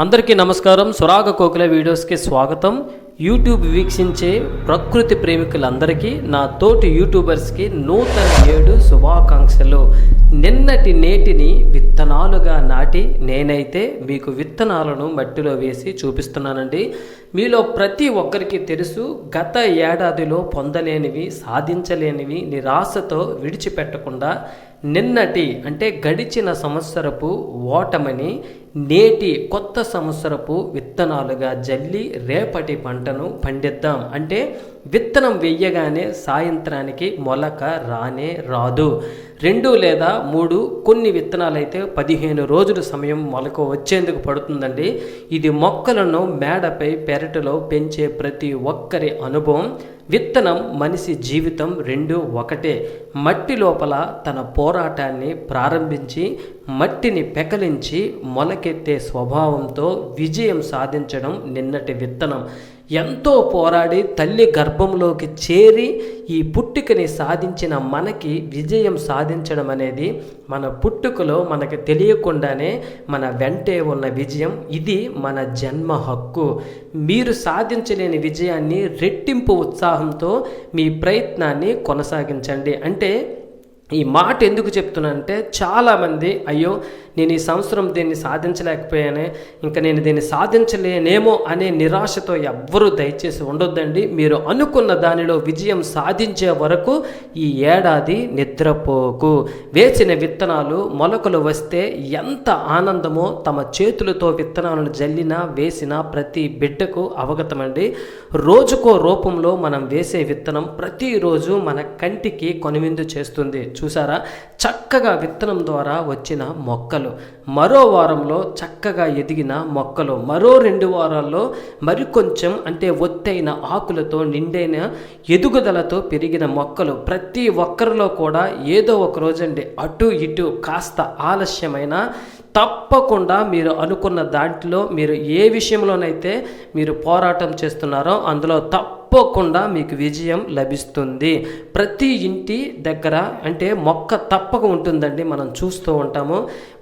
అందరికీ నమస్కారం. సురాగ కోకిల వీడియోస్కి స్వాగతం. యూట్యూబ్ వీక్షించే ప్రకృతి ప్రేమికులందరికీ, నా తోటి యూట్యూబర్స్కి నూతన ఏడు శుభాకాంక్షలు. నిన్నటి నేటిని విత్తనాలుగా నాటి నేనైతే మీకు విత్తనాలను మట్టిలో వేసి చూపిస్తున్నానండి. మీలో ప్రతి ఒక్కరికి తెలుసు, గత ఏడాదిలో పొందలేనివి, సాధించలేనివి నిరాశతో విడిచిపెట్టకుండా నిన్నటి అంటే గడిచిన సంవత్సరపు ఓటమని నేటి కొత్త సంవత్సరపు విత్తనాలుగా జల్లి రేపటి పంటను పండిద్దాం. అంటే విత్తనం వెయ్యగానే సాయంత్రానికి మొలక రానే రాదు. 2 లేదా 3 కొన్ని విత్తనాలైతే 15 రోజుల సమయం మొలక వచ్చేందుకు పడుతుందండి. ఇది మొక్కలను మేడపై పెరటిలో పెంచే ప్రతి ఒక్కరి అనుభవం. విత్తనం మనిషి జీవితం 2 ఒకటే. మట్టి లోపల తన పోరాటాన్ని ప్రారంభించి మట్టిని పెకలించి మొలకెత్తే స్వభావంతో విజయం సాధించడం నిన్నటి విత్తనం. ఎంతో పోరాడి తల్లి గర్భంలోకి చేరి ఈ పుట్టుకని సాధించిన మనకి విజయం సాధించడం అనేది మన పుట్టుకలో మనకి తెలియకుండానే మన వెంటే ఉన్న విజయం. ఇది మన జన్మ హక్కు. మీరు సాధించలేని విజయాన్ని రెట్టింపు ఉత్సాహంతో మీ ప్రయత్నాన్ని కొనసాగించండి. అంటే ఈ మాట ఎందుకు చెప్తున్నానంటే, చాలామంది అయ్యో నేను ఈ సంవత్సరం దీన్ని సాధించలేకపోయానే, ఇంకా నేను దీన్ని సాధించలేనేమో అనే నిరాశతో ఎవ్వరూ దయచేసి ఉండొద్దండి. మీరు అనుకున్న దానిలో విజయం సాధించే వరకు ఈ ఏడాది నిద్రపోకు. వేసిన విత్తనాలు మొలకలు వస్తే ఎంత ఆనందమో తమ చేతులతో విత్తనాలను జల్లినా వేసిన ప్రతి బిడ్డకు అవగతమండి. రోజుకో రూపంలో మనం వేసే విత్తనం ప్రతిరోజు మన కంటికి కొనువిందు చేస్తుంది. చూసారా, చక్కగా విత్తనం ద్వారా వచ్చిన మొక్కలు, మరో వారంలో చక్కగా ఎదిగిన మొక్కలు, మరో 2 వారాల్లో మరికొంచెం అంటే ఒత్తైన ఆకులతో నిండైన ఎదుగుదలతో పెరిగిన మొక్కలు. ప్రతి ఒక్కరిలో కూడా ఏదో ఒక రోజండి అటు ఇటు కాస్త ఆలస్యమైన తప్పకుండా మీరు అనుకున్న దాంట్లో మీరు ఏ విషయంలోనైతే మీరు పోరాటం చేస్తున్నారో అందులో తప్పకుండా మీకు విజయం లభిస్తుంది. ప్రతి ఇంటి దగ్గర అంటే మొక్క తప్పక ఉంటుందండి. మనం చూస్తూ ఉంటాము.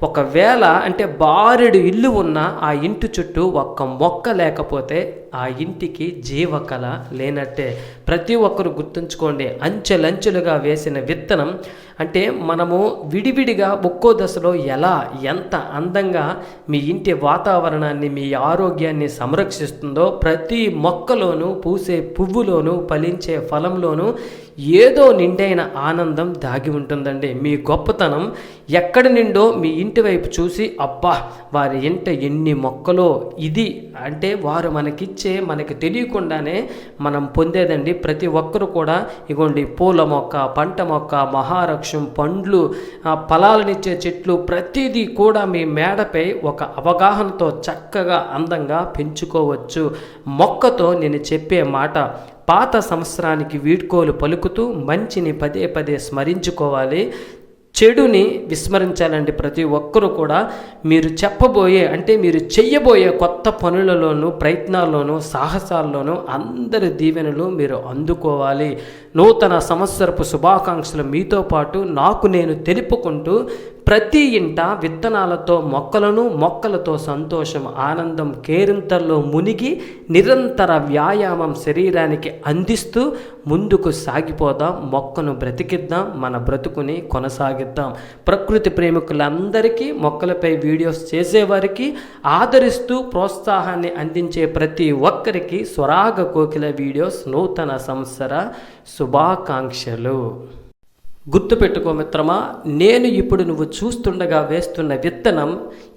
ఒకవేళ అంటే బారెడు ఇల్లు ఉన్న ఆ ఇంటి చుట్టూ ఒక్క మొక్క లేకపోతే ఆ ఇంటికి జీవకళ లేనట్టే. ప్రతి ఒక్కరు గుర్తుంచుకోండి, అంచెలంచెలుగా వేసిన విత్తనం అంటే మనము విడివిడిగా ఒక్కో దశలో ఎలా ఎంత అందంగా మీ ఇంటి వాతావరణాన్ని, మీ ఆరోగ్యాన్ని సంరక్షిస్తుందో, ప్రతి మొక్కలోనూ పూసే పువ్వులోనూ ఫలించే ఫలంలోనూ ఏదో నిండైన ఆనందం దాగి ఉంటుందండి. మీ గొప్పతనం ఎక్కడి నిండో మీ ఇంటి వైపు చూసి అబ్బా వారి ఇంట ఎన్ని మొక్కలో, ఇది అంటే వారు మనకి తెలియకుండానే మనం పొందేదండి. ప్రతి ఒక్కరు కూడా ఇగోండి పూల మొక్క, పంట మొక్క, మహావృక్షం, పండ్లు, ఫలాలనిచ్చే చెట్లు ప్రతిదీ కూడా మీ మేడపై ఒక అవగాహనతో చక్కగా అందంగా పెంచుకోవచ్చు. మొక్కతో నేను చెప్పే మాట, పాత సంవత్సరానికి వీడ్కోలు పలుకుతూ మంచిని పదే పదే స్మరించుకోవాలి, చెడుని విస్మరించాలండి. ప్రతి ఒక్కరూ కూడా మీరు చెప్పబోయే అంటే మీరు చెయ్యబోయే కొత్త పనులలోనూ ప్రయత్నాల్లోనూ సాహసాల్లోనూ అందరి దీవెనలు మీరు అందుకోవాలి. నూతన సంవత్సరపు శుభాకాంక్షలు మీతో పాటు నాకు నేను తెలుపుకుంటూ ప్రతి ఇంట విత్తనాలతో మొక్కలను, మొక్కలతో సంతోషం, ఆనందం, కేరింతల్లో మునిగి నిరంతర వ్యాయామం శరీరానికి అందిస్తూ ముందుకు సాగిపోదాం. మొక్కను బ్రతికిద్దాం, మన బ్రతుకుని కొనసాగిద్దాం. ప్రకృతి ప్రేమికులందరికీ, మొక్కలపై వీడియోస్ చేసేవారికి, ఆదరిస్తూ ప్రోత్సాహాన్ని అందించే ప్రతి ఒక్కరికి స్వరాగ కోకిల వీడియోస్ నూతన సంవత్సర శుభాకాంక్షలు. గుర్తుపెట్టుకో మిత్రమా, నేను ఇప్పుడు నువ్వు చూస్తుండగా వేస్తున్న విత్తనం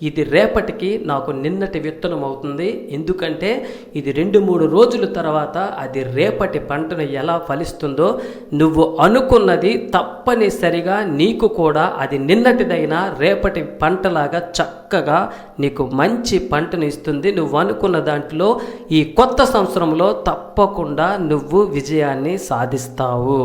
ఇది రేపటికి నాకు నిన్నటి విత్తనం అవుతుంది. ఎందుకంటే ఇది 2-3 రోజుల తర్వాత అది రేపటి పంటను ఎలా ఫలిస్తుందో నువ్వు అనుకున్నది తప్పనిసరిగా నీకు కూడా అది నిన్నటిదైనా రేపటి పంటలాగా చక్కగా నీకు మంచి పంటను ఇస్తుంది. నువ్వు అనుకున్న దాంట్లో ఈ కొత్త సంవత్సరంలో తప్పకుండా నువ్వు విజయాన్ని సాధిస్తావు.